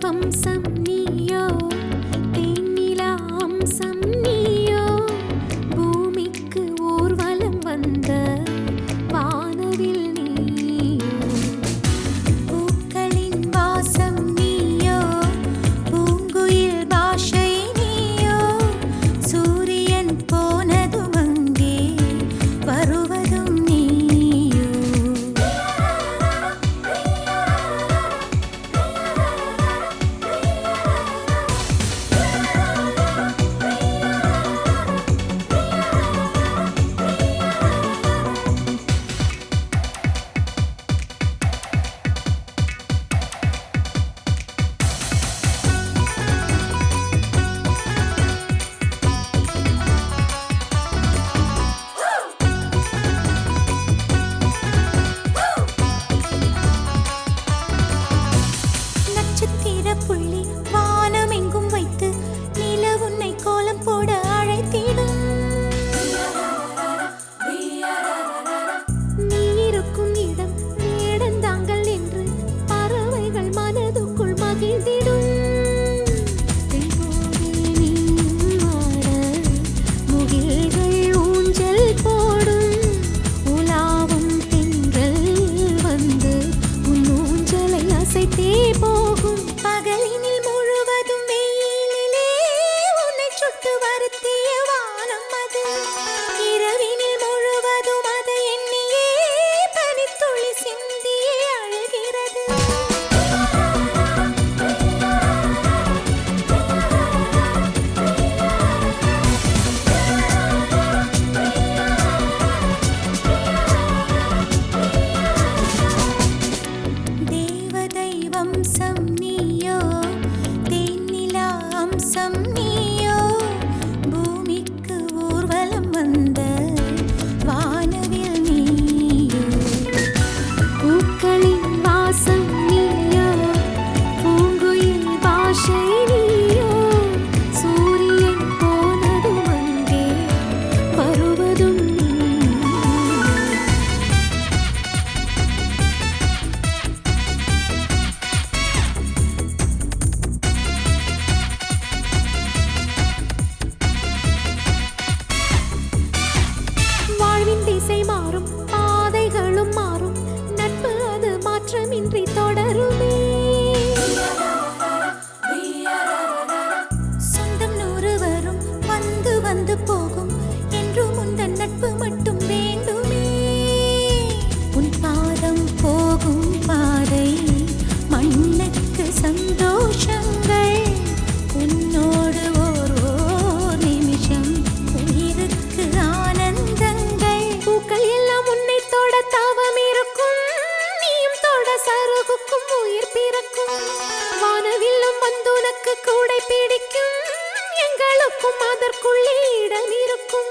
வம்சம் நீயோ தேனிலா அம்சம் நீயோ பூமிக்கு ஊர்வலம் வந்த வானவில் நீயோ பூக்களின் வாசம் நீயோ பூங்குயில் பாஷை நீயோ சூரியன் போனதும் அங்கே வருவதும் நீயோ நட்சத்திர புள்ளி வானமெங்கும் வைத்து நில உன்னை கோலம் போட அழைத்திடும் நீ இருக்கும் இடம் வேடந்தாங்கள் என்று பறவைகள் மனதுக்குள் மகிழ்ந்திடும் தென்போடு நீயும் ஆட முகில்கள் ஊஞ்சல் போடும் உலாவும் தென்றல் வந்து உன் ஊஞ்சலை அசைத்தே போகும் பகலினில் முழுவதும் வெயிலிலே உன்னை சுட்டு வருத்திய வானம் அது இரவினில் முழுவதும் அதை எண்ணியே பனித்துளி சிந்தியே அழுகிறது தேவதை வம்சம் நீயோ தேனிலா அம்சம் நீயோ பூமிக்கு ஊர்வலம் வந்த வானவில் நீயோ பூக்களின் வாசம் நீயோ பூங்குயில் பாஷை நீயோ சூரியன் போனதும் அங்கே வருவதும் நீயோ வாழ்வின் திசை மாறும் பாதைகளும் மாறும் நட்பு அது மாற்றமின்றி தொடருமே சொந்தம் 100 வரும் வந்து வந்து போகும் என்றும் உந்தன் நட்பு மட்டும் வேண்டுமே உன் பாதம் போகும் பாதை மண்ணுக்கு சந்தோஷங்கள் உன்னோடு ஓர் நிமிஷம் உயிருக்கு ஆனந்தங்கள் பூக்கள் எல்லாம் உன்னை தொட தாவம் இருக்கும் நீயும் தொட சருகுக்கும் உயிர் பிறக்கும் வானவில்லும் வந்து உனக்கு கூடை பிடிக்கும் எங்களுக்கும் அதற்குள்ளே இடம் இருக்கும்